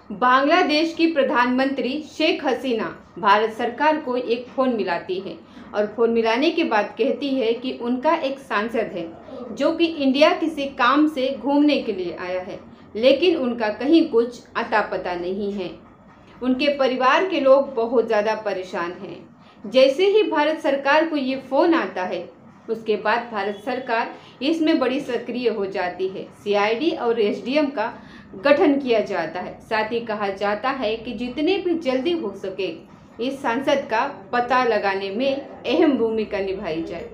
बांग्लादेश की प्रधानमंत्री शेख हसीना भारत सरकार को एक फ़ोन मिलाती है और फ़ोन मिलाने के बाद कहती है कि उनका एक सांसद है जो कि इंडिया किसी काम से घूमने के लिए आया है, लेकिन उनका कहीं कुछ अता पता नहीं है। उनके परिवार के लोग बहुत ज़्यादा परेशान हैं। जैसे ही भारत सरकार को ये फ़ोन आता है, उसके बाद भारत सरकार इसमें बड़ी सक्रिय हो जाती है। सीआईडी और एसडीएम का गठन किया जाता है। साथ ही कहा जाता है कि जितने भी जल्दी हो सके इस सांसद का पता लगाने में अहम भूमिका निभाई जाए।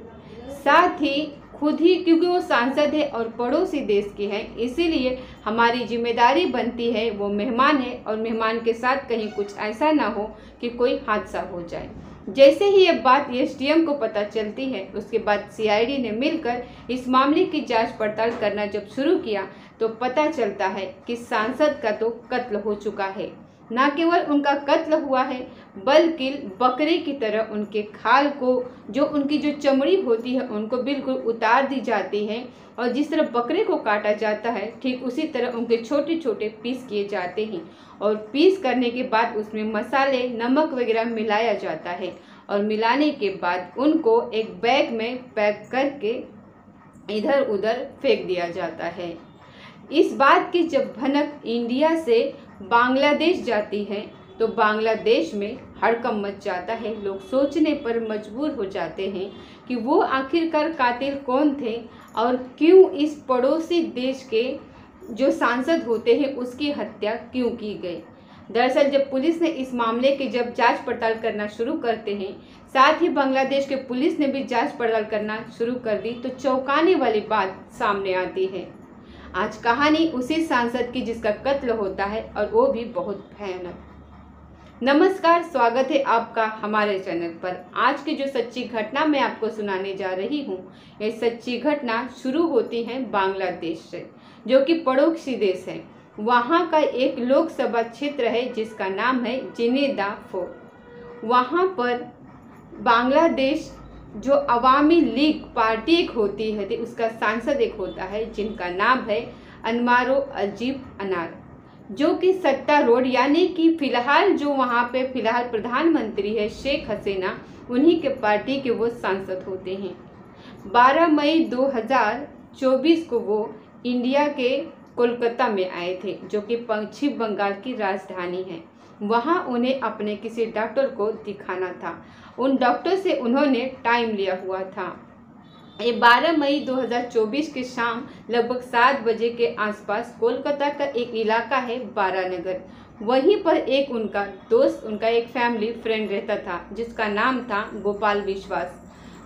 साथ ही खुद ही, क्योंकि वो सांसद है और पड़ोसी देश के हैं, इसीलिए हमारी जिम्मेदारी बनती है, वो मेहमान है और मेहमान के साथ कहीं कुछ ऐसा ना हो कि कोई हादसा हो जाए। जैसे ही ये बात एसडीएम को पता चलती है, उसके बाद सीआईडी ने मिलकर इस मामले की जांच पड़ताल करना जब शुरू किया तो पता चलता है कि सांसद का तो कत्ल हो चुका है। न केवल उनका कत्ल हुआ है, बल्कि बकरे की तरह उनके खाल को, जो उनकी जो चमड़ी होती है, उनको बिल्कुल उतार दी जाती है और जिस तरह बकरे को काटा जाता है, ठीक उसी तरह उनके छोटे छोटे पीस किए जाते हैं और पीस करने के बाद उसमें मसाले, नमक वगैरह मिलाया जाता है और मिलाने के बाद उनको एक बैग में पैक करके इधर उधर फेंक दिया जाता है। इस बात की जब भनक इंडिया से बांग्लादेश जाती है तो बांग्लादेश में हड़कंप मच जाता है। लोग सोचने पर मजबूर हो जाते हैं कि वो आखिरकार कातिल कौन थे और क्यों इस पड़ोसी देश के जो सांसद होते हैं उसकी हत्या क्यों की गई। दरअसल जब पुलिस ने इस मामले की जब जांच पड़ताल करना शुरू करते हैं, साथ ही बांग्लादेश के पुलिस ने भी जांच पड़ताल करना शुरू कर दी, तो चौंकाने वाली बात सामने आती है। आज कहानी उसी सांसद की जिसका कत्ल होता है और वो भी बहुत भयानक। नमस्कार, स्वागत है आपका हमारे चैनल पर। आज की जो सच्ची घटना मैं आपको सुनाने जा रही हूँ, ये सच्ची घटना शुरू होती है बांग्लादेश से, जो कि पड़ोसी देश है। वहाँ का एक लोकसभा क्षेत्र है जिसका नाम है जिनेदा-4। वहाँ पर बांग्लादेश जो अवामी लीग पार्टी एक होती है, उसका सांसद एक होता है जिनका नाम है अनवारो अजीम अनार, जो कि सत्तारूढ़, यानी कि फिलहाल जो वहाँ पे फिलहाल प्रधानमंत्री है शेख हसीना, उन्हीं के पार्टी के वो सांसद होते हैं। 12 मई 2024 को वो इंडिया के कोलकाता में आए थे, जो कि पश्चिम बंगाल की राजधानी है। वहाँ उन्हें अपने किसी डॉक्टर को दिखाना था। उन डॉक्टर से उन्होंने टाइम लिया हुआ था। ये 12 मई 2024 की शाम लगभग 7 बजे के आसपास कोलकाता का एक इलाका है बारानगर, वहीं पर एक उनका दोस्त, उनका एक फैमिली फ्रेंड रहता था जिसका नाम था गोपाल विश्वास।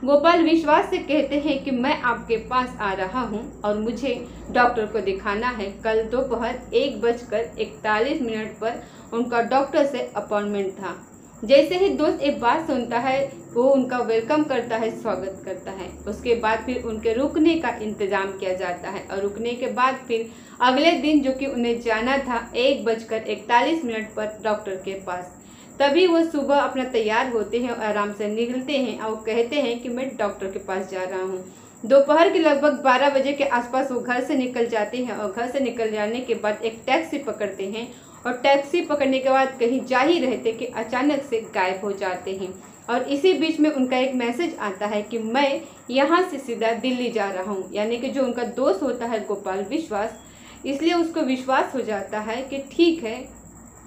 गोपाल विश्वास से कहते हैं कि मैं आपके पास आ रहा हूं और मुझे डॉक्टर को दिखाना है। कल दोपहर 1:41 पर उनका डॉक्टर से अपॉइंटमेंट था। जैसे ही दोस्त एक बात सुनता है, वो उनका वेलकम करता है, स्वागत करता है। उसके बाद फिर उनके रुकने का इंतज़ाम किया जाता है और रुकने के बाद फिर अगले दिन, जो कि उन्हें जाना था 1:41 पर डॉक्टर के पास, तभी वो सुबह अपना तैयार होते हैं और आराम से निकलते हैं और कहते हैं कि मैं डॉक्टर के पास जा रहा हूँ। दोपहर के लगभग 12 बजे के आसपास वो घर से निकल जाते हैं और घर से निकल जाने के बाद एक टैक्सी पकड़ते हैं और टैक्सी पकड़ने के बाद कहीं जा ही रहे थे कि अचानक से गायब हो जाते हैं। और इसी बीच में उनका एक मैसेज आता है कि मैं यहाँ से सीधा दिल्ली जा रहा हूँ, यानी कि जो उनका दोस्त होता है गोपाल विश्वास, इसलिए उसको विश्वास हो जाता है कि ठीक है,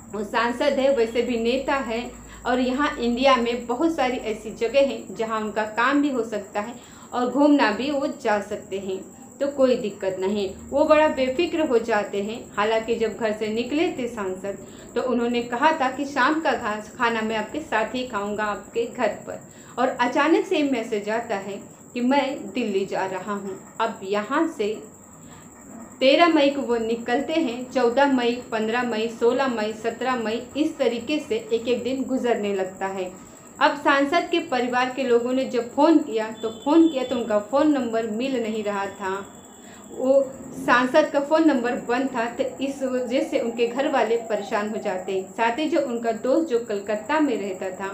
वो सांसद है, वैसे भी नेता है और यहाँ इंडिया में बहुत सारी ऐसी जगह हैं जहाँ उनका काम भी हो सकता है और घूमना भी वो जा सकते हैं, तो कोई दिक्कत नहीं। वो बड़ा बेफिक्र हो जाते हैं। हालांकि जब घर से निकले थे सांसद, तो उन्होंने कहा था कि शाम का खाना मैं आपके साथ ही खाऊंगा आपके घर पर, और अचानक से मैसेज आता है कि मैं दिल्ली जा रहा हूँ। अब यहाँ से 13 मई को वो निकलते हैं। 14 मई, 15 मई, 16 मई, 17 मई, इस तरीके से एक एक दिन गुजरने लगता है। अब सांसद के परिवार के लोगों ने जब फ़ोन किया तो उनका फ़ोन नंबर मिल नहीं रहा था। वो सांसद का फ़ोन नंबर बंद था, तो इस वजह से उनके घर वाले परेशान हो जाते हैं। साथ ही जो उनका दोस्त जो कलकत्ता में रहता था,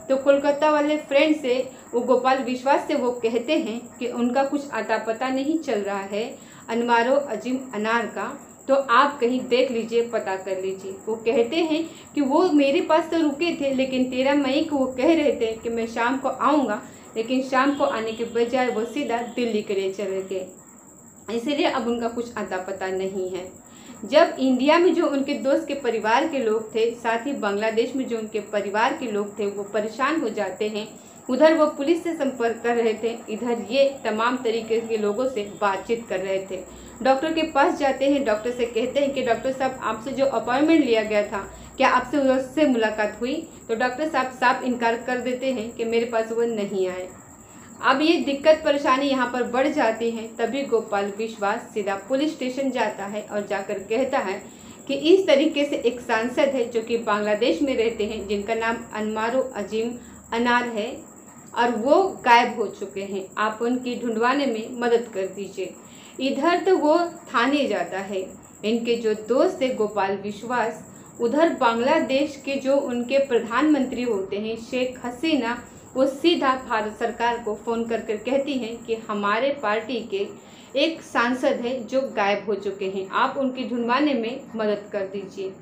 तो कोलकाता वाले फ्रेंड से, वो गोपाल विश्वास से वो कहते हैं कि उनका कुछ आता पता नहीं चल रहा है अनवारो अजीम अनार का, तो आप कहीं देख लीजिए, पता कर लीजिए। वो कहते हैं कि वो मेरे पास तो रुके थे, लेकिन 13 मई को वो कह रहे थे कि मैं शाम को आऊँगा, लेकिन शाम को आने के बजाय वो सीधा दिल्ली के लिए चले गए। इसीलिए अब उनका कुछ अता पता नहीं है। जब इंडिया में जो उनके दोस्त के परिवार के लोग थे, साथ ही बांग्लादेश में जो उनके परिवार के लोग थे, वो परेशान हो जाते हैं। उधर वो पुलिस से संपर्क कर रहे थे, इधर ये तमाम तरीके के लोगों से बातचीत कर रहे थे। डॉक्टर के पास जाते हैं, डॉक्टर से कहते हैं कि डॉक्टर साहब, आपसे जो अपॉइंटमेंट लिया गया था, क्या आपसे उससे मुलाकात हुई? तो डॉक्टर साहब साफ इनकार कर देते हैं कि मेरे पास वो नहीं आए। अब ये दिक्कत परेशानी यहाँ पर बढ़ जाती है। तभी गोपाल विश्वास सीधा पुलिस स्टेशन जाता है और जाकर कहता है कि इस तरीके से एक सांसद है जो कि बांग्लादेश में रहते हैं, जिनका नाम अनमारो अजीम अनार है, और वो गायब हो चुके हैं। आप उनकी ढूंढवाने में मदद कर दीजिए। इधर तो वो थाने जाता है। इनके जो दोस्त है गोपाल विश्वास, उधर बांग्लादेश के जो उनके प्रधानमंत्री होते हैं शेख हसीना, वो सीधा भारत सरकार को फ़ोन कर कहती हैं कि हमारे पार्टी के एक सांसद है जो गायब हो चुके हैं, आप उनकी ढूंढवाने में मदद कर दीजिए।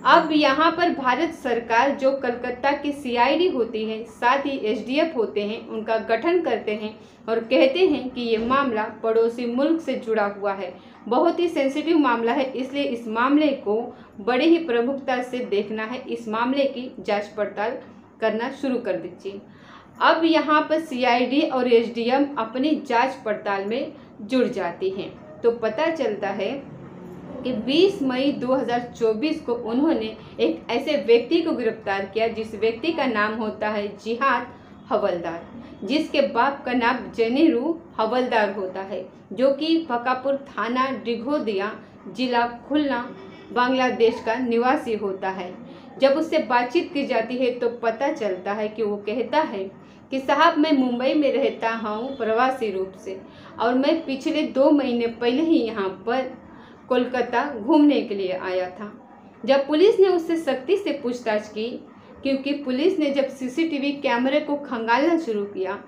अब यहाँ पर भारत सरकार जो कलकत्ता की CID होती है, साथ ही SDF होते हैं, उनका गठन करते हैं और कहते हैं कि ये मामला पड़ोसी मुल्क से जुड़ा हुआ है, बहुत ही सेंसिटिव मामला है, इसलिए इस मामले को बड़े ही प्रमुखता से देखना है, इस मामले की जांच पड़ताल करना शुरू कर दीजिए। अब यहाँ पर CID और SDM अपनी जांच पड़ताल में जुड़ जाती हैं। तो पता चलता है कि 20 मई 2024 को उन्होंने एक ऐसे व्यक्ति को गिरफ्तार किया जिस व्यक्ति का नाम होता है जिहाद हवलदार, जिसके बाप का नाम जनेरू हवलदार होता है, जो कि बकापुर थाना डिघोदिया जिला खुलना बांग्लादेश का निवासी होता है। जब उससे बातचीत की जाती है तो पता चलता है कि वो कहता है कि साहब, मैं मुंबई में रहता हूँ प्रवासी रूप से, और मैं पिछले 2 महीने पहले ही यहाँ पर कोलकाता घूमने के लिए आया था। जब पुलिस ने उससे सख्ती से पूछताछ की, क्योंकि पुलिस ने जब CCTV कैमरे को खंगालना शुरू किया,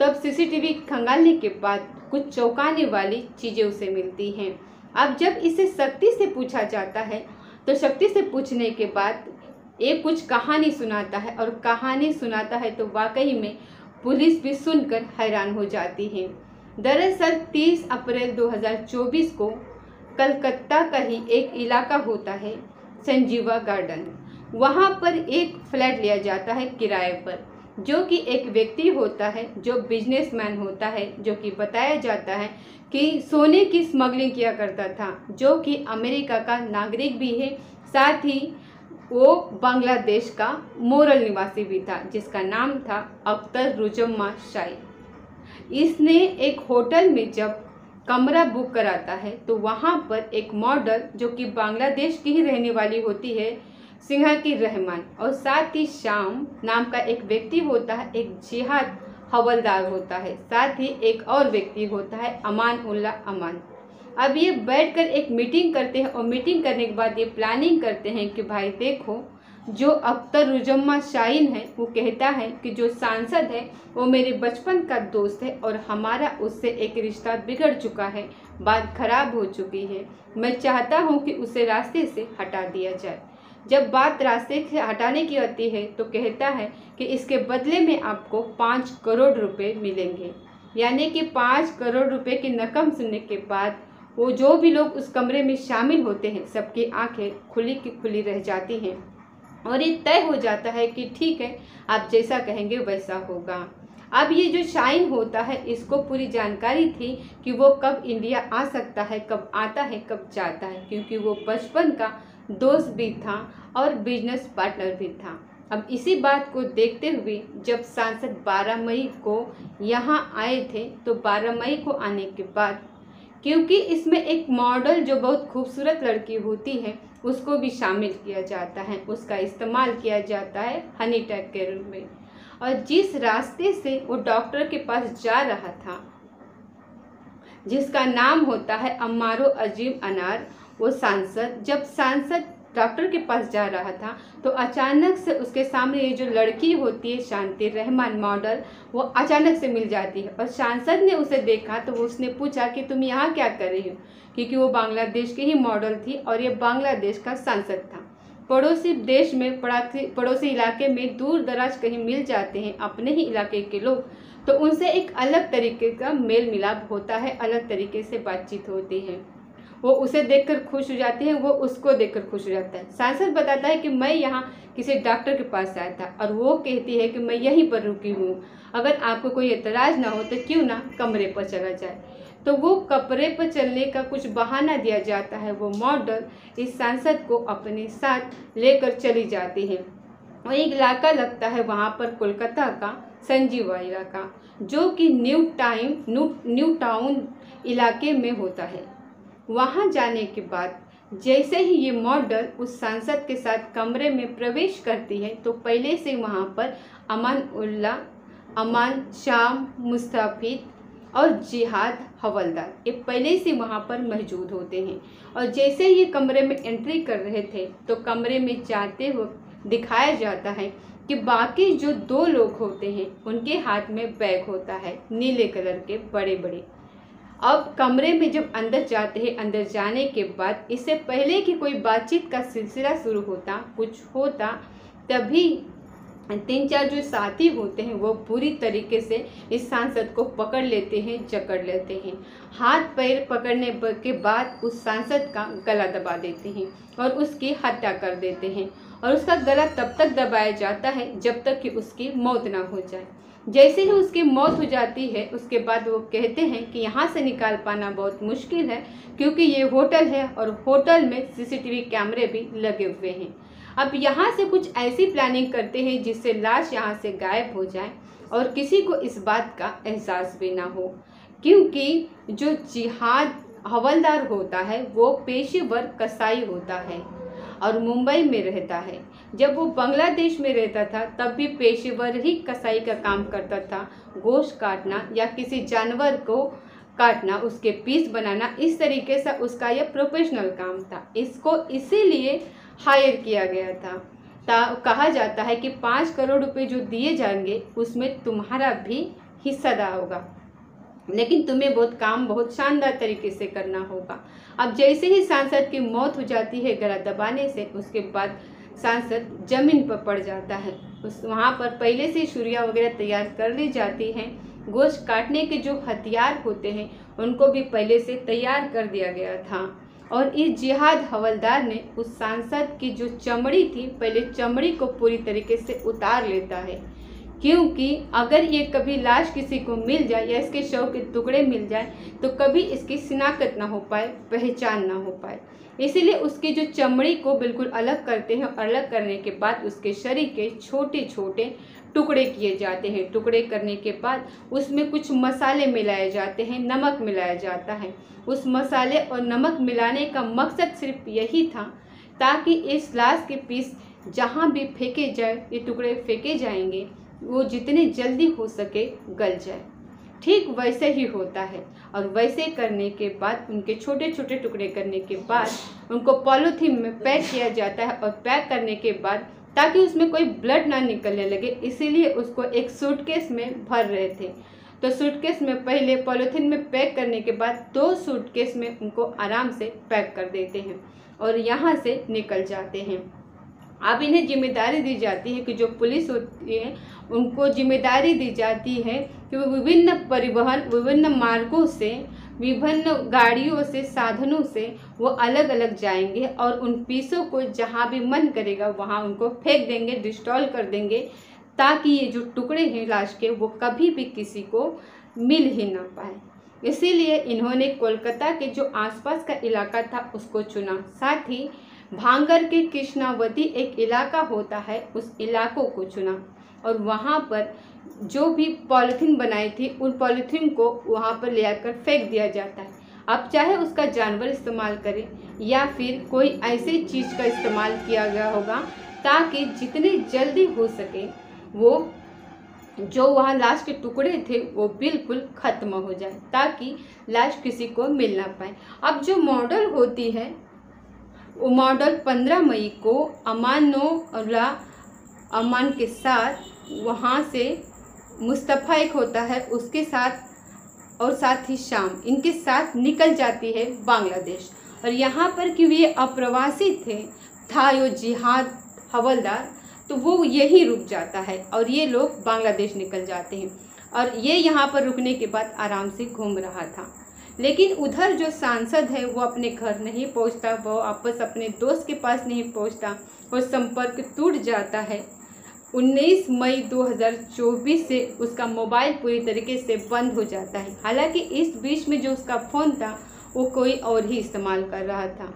तब CCTV खंगालने के बाद कुछ चौंकाने वाली चीज़ें उसे मिलती हैं। अब जब इसे सख्ती से पूछा जाता है तो सख्ती से पूछने के बाद ये कुछ कहानी सुनाता है, और कहानी सुनाता है तो वाकई में पुलिस भी सुनकर हैरान हो जाती है। दरअसल 30 अप्रैल 2024 को कलकत्ता का ही एक इलाका होता है संजीवा गार्डन, वहाँ पर एक फ्लैट लिया जाता है किराए पर, जो कि एक व्यक्ति होता है जो बिजनेसमैन होता है, जो कि बताया जाता है कि सोने की स्मगलिंग किया करता था, जो कि अमेरिका का नागरिक भी है, साथ ही वो बांग्लादेश का मोरल निवासी भी था, जिसका नाम था अख्तर रुजम्मा शाही। इसने एक होटल में जब कमरा बुक कराता है तो वहाँ पर एक मॉडल जो कि बांग्लादेश की ही रहने वाली होती है, सिंहा की रहमान, और साथ ही शाम नाम का एक व्यक्ति होता है, एक जिहाद हवलदार होता है, साथ ही एक और व्यक्ति होता है अमान उल्ला अमान। अब ये बैठकर एक मीटिंग करते हैं, और मीटिंग करने के बाद ये प्लानिंग करते हैं कि भाई देखो, जो अख्तर रुजम्मा शाहीन है वो कहता है कि जो सांसद है वो मेरे बचपन का दोस्त है, और हमारा उससे एक रिश्ता बिगड़ चुका है, बात खराब हो चुकी है, मैं चाहता हूँ कि उसे रास्ते से हटा दिया जाए। जब बात रास्ते से हटाने की आती है तो कहता है कि इसके बदले में आपको 5 करोड़ रुपए मिलेंगे। यानी कि 5 करोड़ रुपए की रकम सुनने के बाद वो जो भी लोग उस कमरे में शामिल होते हैं, सबकी आंखें खुली की खुली रह जाती हैं, और ये तय हो जाता है कि ठीक है, आप जैसा कहेंगे वैसा होगा। अब ये जो शाहीन होता है, इसको पूरी जानकारी थी कि वो कब इंडिया आ सकता है, कब आता है, कब जाता है, क्योंकि वो बचपन का दोस्त भी था और बिजनेस पार्टनर भी था। अब इसी बात को देखते हुए जब सांसद 12 मई को यहाँ आए थे, तो 12 मई को आने के बाद, क्योंकि इसमें एक मॉडल जो बहुत खूबसूरत लड़की होती है उसको भी शामिल किया जाता है, उसका इस्तेमाल किया जाता है हनी टैग के रूप में। और जिस रास्ते से वो डॉक्टर के पास जा रहा था, जिसका नाम होता है अम्मारो अजीम अनार, वो सांसद जब सांसद डॉक्टर के पास जा रहा था तो अचानक से उसके सामने ये जो लड़की होती है शांति रहमान मॉडल, वो अचानक से मिल जाती है और सांसद ने उसे देखा तो उसने पूछा कि तुम यहाँ क्या कर रही हो, क्योंकि वो बांग्लादेश की ही मॉडल थी और ये बांग्लादेश का सांसद था। पड़ोसी देश में पड़ोसी इलाके में दूर दराज कहीं मिल जाते हैं अपने ही इलाके के लोग, तो उनसे एक अलग तरीके का मेल मिलाप होता है, अलग तरीके से बातचीत होती है। वो उसे देखकर खुश हो जाते हैं, वो उसको देखकर खुश हो जाता है। सांसद बताता है कि मैं यहाँ किसी डॉक्टर के पास आया था और वो कहती है कि मैं यहीं पर रुकी हूँ, अगर आपको कोई एतराज़ ना हो तो क्यों ना कमरे पर चला जाए। तो वो कमरे पर चलने का कुछ बहाना दिया जाता है। वो मॉडल इस सांसद को अपने साथ लेकर चली जाती है। और एक इलाका लगता है वहाँ पर कोलकाता का संजीवा इलाका, जो कि न्यू टाउन इलाके में होता है। वहाँ जाने के बाद जैसे ही ये मॉडल उस सांसद के साथ कमरे में प्रवेश करती है तो पहले से वहाँ पर अमान शाम मुस्तफीद और जिहाद हवलदार ये पहले से वहाँ पर मौजूद होते हैं। और जैसे ये कमरे में एंट्री कर रहे थे तो कमरे में जाते वक्त दिखाया जाता है कि बाकी जो 2 लोग होते हैं उनके हाथ में बैग होता है नीले कलर के बड़े बड़े। अब कमरे में जब अंदर जाते हैं, अंदर जाने के बाद इससे पहले कि कोई बातचीत का सिलसिला शुरू होता कुछ होता, तभी 3-4 जो साथी होते हैं वो पूरी तरीके से इस सांसद को पकड़ लेते हैं, जकड़ लेते हैं। हाथ पैर पकड़ने के बाद उस सांसद का गला दबा देते हैं और उसकी हत्या कर देते हैं। और उसका गला तब तक दबाया जाता है जब तक कि उसकी मौत ना हो जाए। जैसे ही उसकी मौत हो जाती है उसके बाद वो कहते हैं कि यहाँ से निकाल पाना बहुत मुश्किल है, क्योंकि ये होटल है और होटल में सीसीटीवी कैमरे भी लगे हुए हैं। अब यहाँ से कुछ ऐसी प्लानिंग करते हैं जिससे लाश यहाँ से गायब हो जाए और किसी को इस बात का एहसास भी ना हो, क्योंकि जो जिहाद हवलदार होता है वो पेशेवर कसाई होता है और मुंबई में रहता है। जब वो बांग्लादेश में रहता था तब भी पेशेवर ही कसाई का काम करता था, गोश्त काटना या किसी जानवर को काटना, उसके पीस बनाना, इस तरीके से उसका यह प्रोफेशनल काम था। इसको इसीलिए हायर किया गया था। कहा जाता है कि 5 करोड़ रुपए जो दिए जाएंगे उसमें तुम्हारा भी हिस्सादार होगा, लेकिन तुम्हें बहुत शानदार तरीके से करना होगा। अब जैसे ही सांसद की मौत हो जाती है गला दबाने से, उसके बाद सांसद जमीन पर पड़ जाता है। वहाँ पर पहले से छुरियाँ वगैरह तैयार कर ली जाती हैं। गोश्त काटने के जो हथियार होते हैं उनको भी पहले से तैयार कर दिया गया था। और इस जिहाद हवलदार ने उस सांसद की जो चमड़ी थी, पहले चमड़ी को पूरी तरीके से उतार लेता है, क्योंकि अगर ये कभी लाश किसी को मिल जाए या इसके शव के टुकड़े मिल जाए तो कभी इसकी शिनाख्त ना हो पाए, पहचान ना हो पाए। इसीलिए उसकी जो चमड़ी को बिल्कुल अलग करते हैं और अलग करने के बाद उसके शरीर के छोटे छोटे टुकड़े किए जाते हैं। टुकड़े करने के बाद उसमें कुछ मसाले मिलाए जाते हैं, नमक मिलाया जाता है। उस मसाले और नमक मिलाने का मकसद सिर्फ यही था ताकि इस लाश के पीस जहाँ भी फेंके जाए, ये टुकड़े फेंके जाएंगे, वो जितने जल्दी हो सके गल जाए। ठीक वैसे ही होता है। और वैसे करने के बाद उनके छोटे छोटे टुकड़े करने के बाद उनको पॉलीथीन में पैक किया जाता है। और पैक करने के बाद ताकि उसमें कोई ब्लड ना निकलने लगे, इसीलिए उसको एक सूटकेस में भर रहे थे। तो सूटकेस में पहले पॉलीथीन में पैक करने के बाद 2 सूटकेस में उनको आराम से पैक कर देते हैं और यहाँ से निकल जाते हैं। अब इन्हें जिम्मेदारी दी जाती है कि जो पुलिस होती है उनको जिम्मेदारी दी जाती है कि वो विभिन्न परिवहन, विभिन्न मार्गों से, विभिन्न गाड़ियों से, साधनों से वो अलग अलग जाएंगे और उन पीसों को जहाँ भी मन करेगा वहाँ उनको फेंक देंगे, डिस्ट्रॉय कर देंगे, ताकि ये जो टुकड़े हैं लाश के वो कभी भी किसी को मिल ही ना पाए। इसीलिए इन्होंने कोलकाता के जो आसपास का इलाका था उसको चुना। साथ ही भांगर के कृष्णावती एक इलाका होता है, उस इलाकों को चुना और वहाँ पर जो भी पॉलीथीन बनाई थी उन पॉलीथीन को वहाँ पर ले आकर फेंक दिया जाता है। अब चाहे उसका जानवर इस्तेमाल करे या फिर कोई ऐसी चीज़ का इस्तेमाल किया गया होगा ताकि जितनी जल्दी हो सके वो जो वहाँ लाश के टुकड़े थे वो बिल्कुल ख़त्म हो जाए, ताकि लाश किसी को मिल ना पाए। अब जो मॉडल होती है वो मॉडल 15 मई को अमान के साथ वहाँ से मुस्तफ़ा एक होता है उसके साथ और साथ ही शाम इनके साथ निकल जाती है बांग्लादेश। और यहाँ पर क्योंकि ये अप्रवासी था यो जिहाद हवलदार, तो वो यहीं रुक जाता है और ये लोग बांग्लादेश निकल जाते हैं। और ये यहाँ पर रुकने के बाद आराम से घूम रहा था। लेकिन उधर जो सांसद है वो अपने घर नहीं पहुँचता, वो वापस अपने दोस्त के पास नहीं पहुँचता और संपर्क टूट जाता है। 19 मई 2024 से उसका मोबाइल पूरी तरीके से बंद हो जाता है। हालांकि इस बीच में जो उसका फ़ोन था वो कोई और ही इस्तेमाल कर रहा था।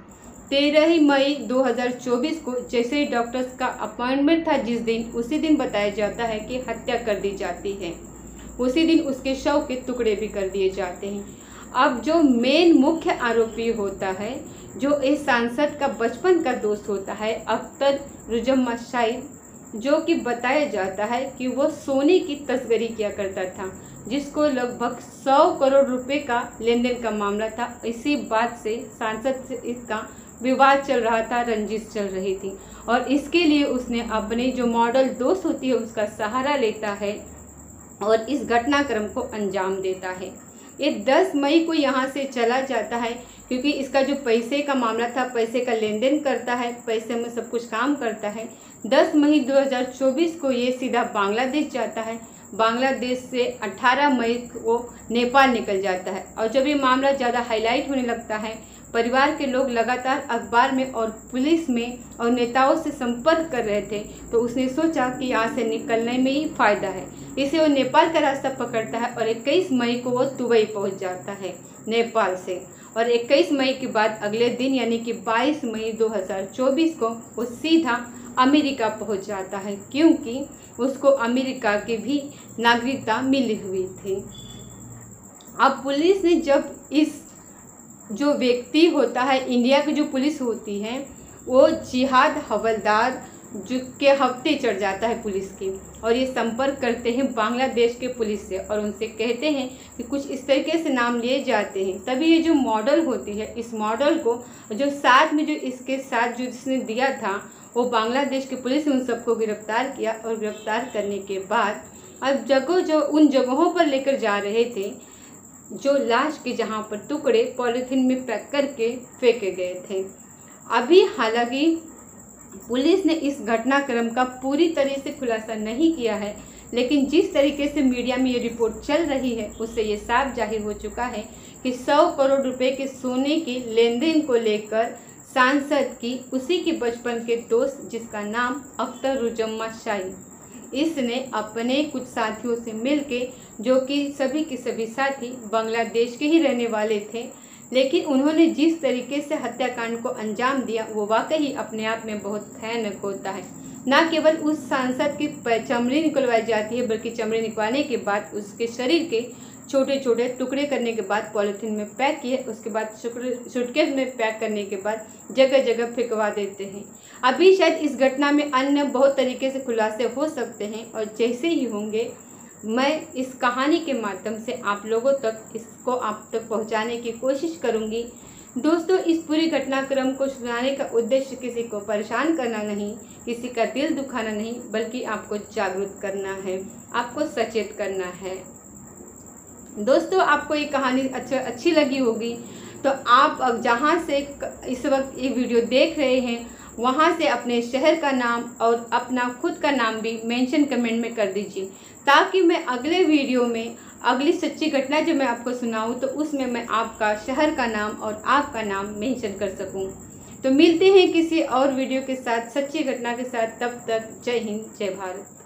13 मई 2024 को जैसे ही डॉक्टर्स का अपॉइंटमेंट था जिस दिन, उसी दिन बताया जाता है कि हत्या कर दी जाती है। उसी दिन उसके शव के टुकड़े भी कर दिए जाते हैं। अब जो मेन मुख्य आरोपी होता है, जो इस सांसद का बचपन का दोस्त होता है, अख्तर रुजम्मा शाहिद, जो कि बताया जाता है कि वो सोने की तस्करी किया करता था, जिसको लगभग 100 करोड़ रुपए का लेन देन का मामला था। इसी बात से सांसद से इसका विवाद चल रहा था, रंजिश चल रही थी और इसके लिए उसने अपने जो मॉडल दोस्त होती है उसका सहारा लेता है और इस घटनाक्रम को अंजाम देता है। ये 10 मई को यहाँ से चला जाता है क्योंकि इसका जो पैसे का मामला था, पैसे का लेन देन करता है, पैसे में सब कुछ काम करता है। 10 मई 2024 को ये सीधा बांग्लादेश जाता है। बांग्लादेश से 18 मई को नेपाल निकल जाता है। और जब ये मामला ज़्यादा हाईलाइट होने लगता है, परिवार के लोग लगातार अखबार में और पुलिस में और नेताओं से संपर्क कर रहे थे, तो उसने सोचा कि यहाँ से निकलने में ही फ़ायदा है। इसे वो नेपाल का रास्ता पकड़ता है और 21 मई को वो दुबई पहुँच जाता है नेपाल से। और 21 मई के बाद अगले दिन यानी कि 22 मई 2024 को वो सीधा अमेरिका पहुँच जाता है, क्योंकि उसको अमेरिका की भी नागरिकता मिली हुई थी। अब पुलिस ने जब इस जो व्यक्ति होता है, इंडिया की जो पुलिस होती है, वो जिहाद हवलदार जो के हफ्ते चढ़ जाता है पुलिस की, और ये संपर्क करते हैं बांग्लादेश के पुलिस से और उनसे कहते हैं कि कुछ इस तरीके से नाम लिए जाते हैं। तभी ये जो मॉडल होती है, इस मॉडल को जो साथ में जो इसके साथ जो जिसने दिया था, वो बांग्लादेश की पुलिस ने उन सबको गिरफ्तार किया। और गिरफ्तार करने के बाद अब उन जगहों पर लेकर जा रहे थे जो लाश के जहाँ पर टुकड़े पॉलीथीन में पैक करके फेंके गए थे। अभी हालांकि पुलिस ने इस घटनाक्रम का पूरी तरह से खुलासा नहीं किया है, लेकिन जिस तरीके से मीडिया में ये रिपोर्ट चल रही है उससे ये साफ जाहिर हो चुका है कि 100 करोड़ रुपए के सोने के लेन देन को लेकर सांसद की उसी के बचपन के दोस्त, जिसका नाम अख्तर रुजम्मा शाहिद, इसने अपने कुछ साथियों से मिलके, जो कि सभी के सभी साथी बांग्लादेश के ही रहने वाले थे, लेकिन उन्होंने जिस तरीके से हत्याकांड को अंजाम दिया वो वाकई अपने आप में बहुत भयानक होता है। न केवल उस सांसद की चमड़ी निकलवाई जाती है, बल्कि चमड़ी निकलवाने के बाद उसके शरीर के छोटे छोटे टुकड़े करने के बाद पॉलीथीन में पैक किए, उसके बाद सूटकेस में पैक करने के बाद जगह जगह फेंकवा देते हैं। अभी शायद इस घटना में अन्य बहुत तरीके से खुलासे हो सकते हैं और जैसे ही होंगे मैं इस कहानी के माध्यम से आप लोगों तक इसको आप तक पहुंचाने की कोशिश करूंगी। दोस्तों, इस पूरी घटनाक्रम को सुनाने का उद्देश्य किसी को परेशान करना नहीं, किसी का दिल दुखाना नहीं, बल्कि आपको जागरूक करना है, आपको सचेत करना है। दोस्तों, आपको ये कहानी अच्छी लगी होगी तो आप अब जहाँ से इस वक्त ये वीडियो देख रहे हैं वहाँ से अपने शहर का नाम और अपना खुद का नाम भी मेंशन कमेंट में कर दीजिए, ताकि मैं अगले वीडियो में अगली सच्ची घटना जो मैं आपको सुनाऊं तो उसमें मैं आपका शहर का नाम और आपका नाम मेंशन कर सकूं। तो मिलते हैं किसी और वीडियो के साथ, सच्ची घटना के साथ। तब तक जय हिंद, जय भारत।